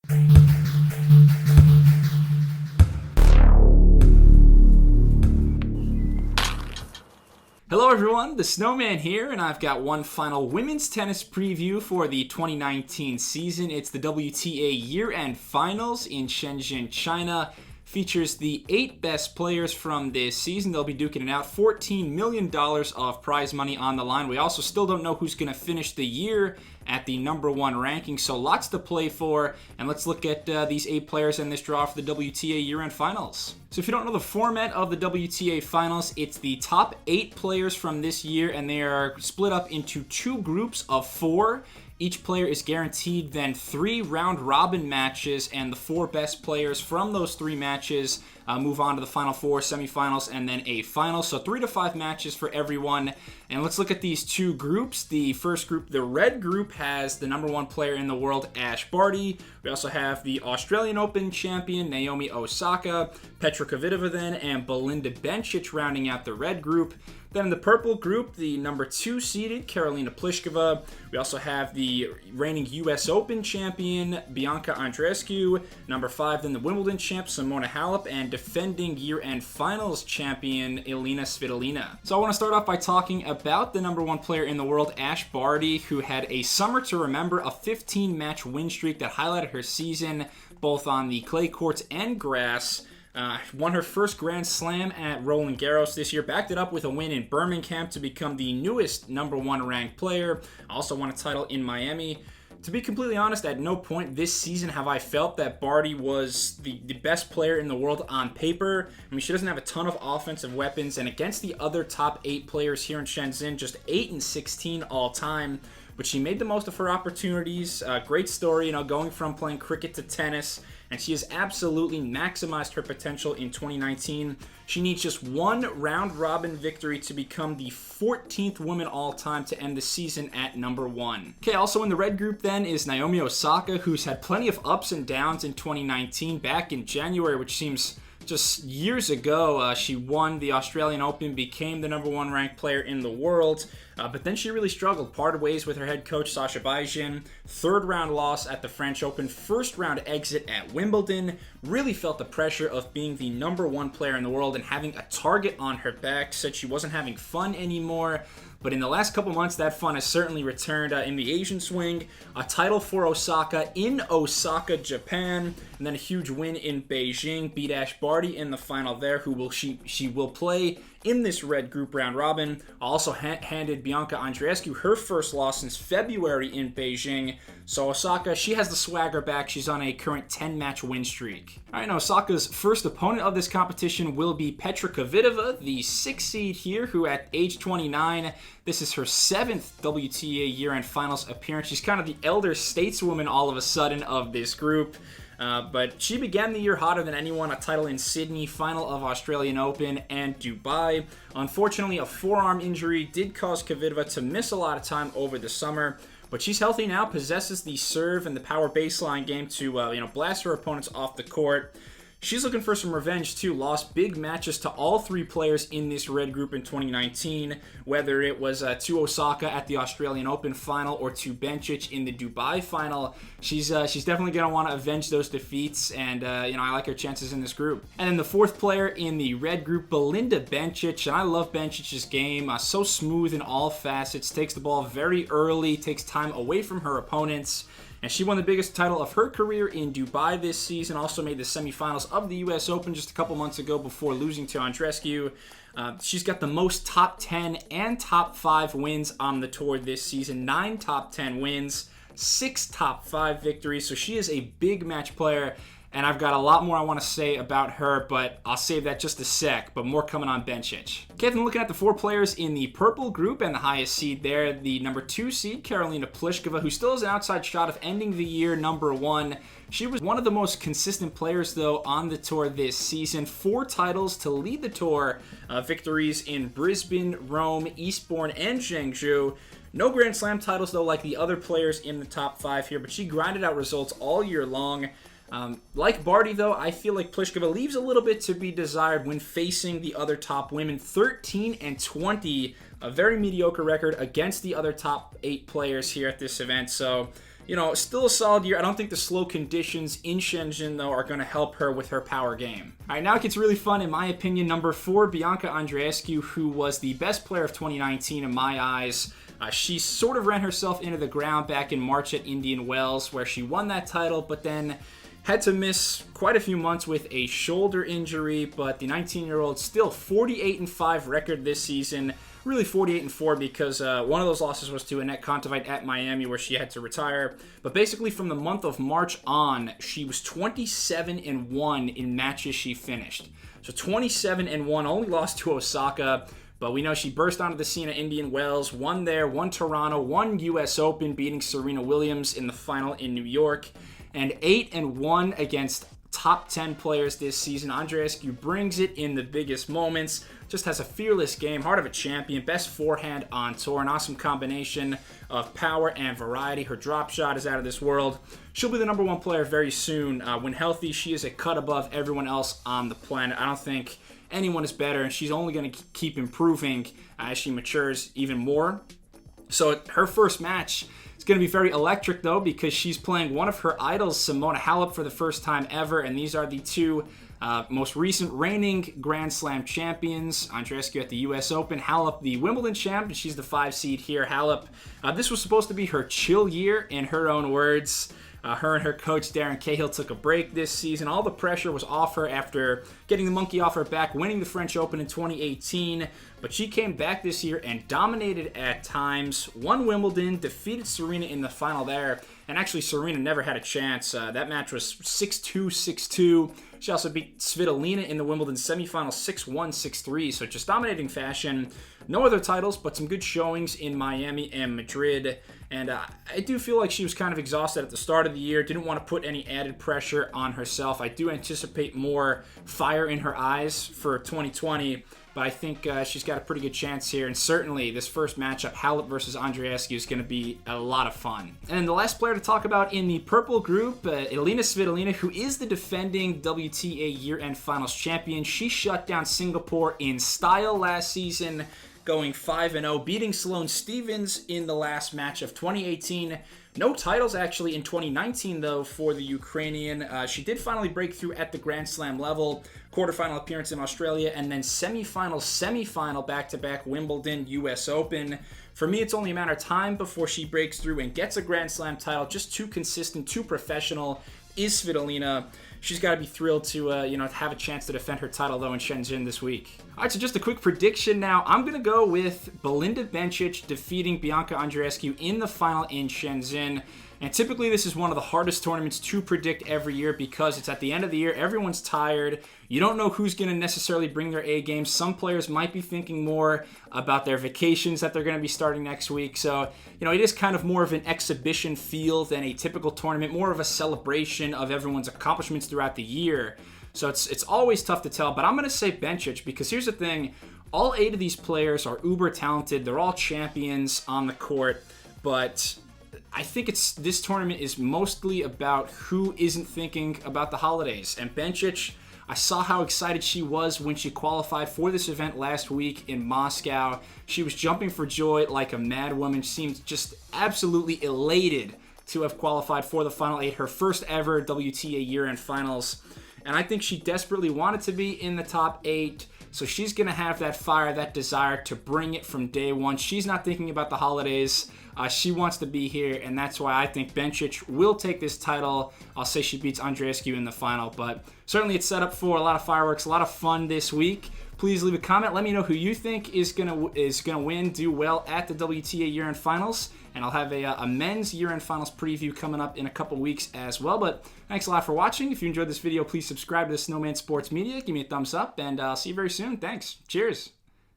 Hello everyone, the Snowman here, and I've got one final women's tennis preview for the 2019 season. It's the WTA Year-End Finals in Shenzhen, China. Features the 8 best players from this season. They'll be duking it out. $14 million of prize money on the line. We also still don't know who's going to finish the year at the number 1 ranking, so lots to play for. And let's look at these 8 players in this draw for the WTA Year-End Finals. So if you don't know the format of the WTA Finals, it's the top 8 players from this year, and they are split up into 2 groups of 4. Each player is guaranteed then 3 round-robin matches, and the 4 best players from those 3 matches move on to the Final 4, semifinals, and then a final. So 3 to 5 matches for everyone. And let's look at these 2 groups. The first group, the red group, has the number 1 player in the world, Ashe Barty. We also have the Australian Open champion, Naomi Osaka, Petra Kvitova then, and Belinda Bencic rounding out the red group. Then in the purple group, the number 2 seeded, Elina Svitolina. We also have the reigning US Open champion, Bianca Andreescu. Number 5, then the Wimbledon champ, Simona Halep, and defending year-end finals champion, Elina Svitolina. So I want to start off by talking about the number 1 player in the world, Ashe Barty, who had a summer to remember, a 15-match win streak that highlighted her season, both on the clay courts and grass. Won her first Grand Slam at Roland Garros this year, backed it up with a win in Birmingham to become the newest number 1 ranked player. Also won a title in Miami. To be completely honest, at no point this season have I felt that Barty was the best player in the world on paper. I mean, she doesn't have a ton of offensive weapons, and against the other top 8 players here in Shenzhen, just 8-16 all time. But she made the most of her opportunities. Great story, going from playing cricket to tennis. And she has absolutely maximized her potential in 2019. She needs just 1 round-robin victory to become the 14th woman all-time to end the season at number 1. Okay, also in the red group then is Naomi Osaka, who's had plenty of ups and downs in 2019. Back in January, which seems just years ago, she won the Australian Open, became the number 1 ranked player in the world, but then she really struggled, parted ways with her head coach Ashe Barty, 3rd round loss at the French Open, 1st round exit at Wimbledon, really felt the pressure of being the number 1 player in the world and having a target on her back, said she wasn't having fun anymore. But in the last couple months, that fun has certainly returned in the Asian swing. A title for Osaka in Osaka, Japan, and then a huge win in Beijing. Beat Ashe Barty in the final there, she will play in this red group round robin. Also handed Bianca Andreescu her first loss since February in Beijing. So Osaka, she has the swagger back. She's on a current 10-match win streak. All right, now Osaka's first opponent of this competition will be Petra Kvitova, the 6th seed here, who at age 29, this is her 7th WTA Year-End Finals appearance. She's kind of the elder stateswoman all of a sudden of this group. But she began the year hotter than anyone, a title in Sydney, final of Australian Open, and Dubai. Unfortunately, a forearm injury did cause Kvitova to miss a lot of time over the summer, but she's healthy now, possesses the serve and the power baseline game to blast her opponents off the court. She's looking for some revenge too. Lost big matches to all 3 players in this red group in 2019, whether it was to Osaka at the Australian Open final or to Bencic in the Dubai final. She's definitely going to want to avenge those defeats, and I like her chances in this group. And then the 4th player in the red group, Belinda Bencic, and I love Bencic's game. So smooth in all facets, takes the ball very early, takes time away from her opponents. And she won the biggest title of her career in Dubai this season, also made the semifinals of the US Open just a couple months ago before losing to Andreescu. She's got the most top 10 and top 5 wins on the tour this season, 9 top 10 wins, 6 top 5 victories, so she is a big match player. And I've got a lot more I want to say about her, but I'll save that just a sec, but more coming on Bencic. Okay, then looking at the 4 players in the purple group and the highest seed there, the number 2 seed, Elina Svitolina, who still has an outside shot of ending the year number 1. She was one of the most consistent players, though, on the tour this season. 4 titles to lead the tour, victories in Brisbane, Rome, Eastbourne, and Zhengzhou. No Grand Slam titles, though, like the other players in the top 5 here, but she grinded out results all year long. Like Barty, though, I feel like Pliskova leaves a little bit to be desired when facing the other top women. 13-20, a very mediocre record against the other top 8 players here at this event. So Still a solid year. I don't think the slow conditions in Shenzhen, though, are going to help her with her power game. All right, now it gets really fun, in my opinion. Number 4, Bianca Andreescu, who was the best player of 2019 in my eyes. She sort of ran herself into the ground back in March at Indian Wells, where she won that title, but then had to miss quite a few months with a shoulder injury. But the 19-year-old still 48-5 record this season. Really 48-4 because one of those losses was to Annette Kontaveit at Miami, where she had to retire. But basically from the month of March on, she was 27-1 in matches she finished. So 27-1, only lost to Osaka. But we know she burst onto the scene at Indian Wells, won there, won Toronto, won US Open, beating Serena Williams in the final in New York. And 8-1 against top 10 players this season. Andreescu brings it in the biggest moments. Just has a fearless game, heart of a champion, best forehand on tour, an awesome combination of power and variety. Her drop shot is out of this world. She'll be the number 1 player very soon. When healthy, she is a cut above everyone else on the planet. I don't think anyone is better, and she's only going to keep improving as she matures even more. So her first match is going to be very electric, though, because she's playing one of her idols, Simona Halep, for the first time ever, and these are the two most recent reigning Grand Slam champions. Andreescu at the US Open, Halep the Wimbledon champ, and she's the 5 seed here. Halep, this was supposed to be her chill year, in her own words. Her and her coach, Darren Cahill, took a break this season. All the pressure was off her after getting the monkey off her back, winning the French Open in 2018. But she came back this year and dominated at times, won Wimbledon, defeated Serena in the final there. And actually, Serena never had a chance. That match was 6-2, 6-2. She also beat Svitolina in the Wimbledon semifinal 6-1, 6-3. So just dominating fashion. No other titles, but some good showings in Miami and Madrid. And I do feel like she was kind of exhausted at the start of the year. Didn't want to put any added pressure on herself. I do anticipate more fire in her eyes for 2020. But I think she's got a pretty good chance here. And certainly this first matchup, Halep versus Andreescu, is going to be a lot of fun. And the last player to talk about in the purple group, Elina Svitolina, who is the defending WTA Year-End Finals champion. She shut down Singapore in style last season, going 5-0, beating Sloane Stephens in the last match of 2018. No titles, actually, in 2019, though, for the Ukrainian. She did finally break through at the Grand Slam level. Quarterfinal appearance in Australia, and then semifinal, back-to-back Wimbledon, US Open. For me, it's only a matter of time before she breaks through and gets a Grand Slam title. Just too consistent, too professional is Svitolina. She's got to be thrilled to have a chance to defend her title, though, in Shenzhen this week. All right, so just a quick prediction now. I'm going to go with Belinda Bencic defeating Bianca Andreescu in the final in Shenzhen. And typically this is one of the hardest tournaments to predict every year because it's at the end of the year. Everyone's tired. You don't know who's going to necessarily bring their A game. Some players might be thinking more about their vacations that they're going to be starting next week. So, it is kind of more of an exhibition feel than a typical tournament, more of a celebration of everyone's accomplishments throughout the year. So it's always tough to tell, but I'm going to say Bencic because here's the thing. All 8 of these players are uber talented. They're all champions on the court, but I think this tournament is mostly about who isn't thinking about the holidays. And Bencic, I saw how excited she was when she qualified for this event last week in Moscow. She was jumping for joy like a mad woman. She seemed just absolutely elated to have qualified for the Final 8, her first ever WTA Year-End Finals. And I think she desperately wanted to be in the top 8. So she's going to have that fire, that desire to bring it from day one. She's not thinking about the holidays. She wants to be here, and that's why I think Bencic will take this title. I'll say she beats Andreescu in the final, but certainly it's set up for a lot of fireworks, a lot of fun this week. Please leave a comment. Let me know who you think is gonna win, do well at the WTA Year-End Finals, and I'll have a men's Year-End Finals preview coming up in a couple weeks as well. But thanks a lot for watching. If you enjoyed this video, please subscribe to Snowman Sports Media. Give me a thumbs up, and I'll see you very soon. Thanks. Cheers.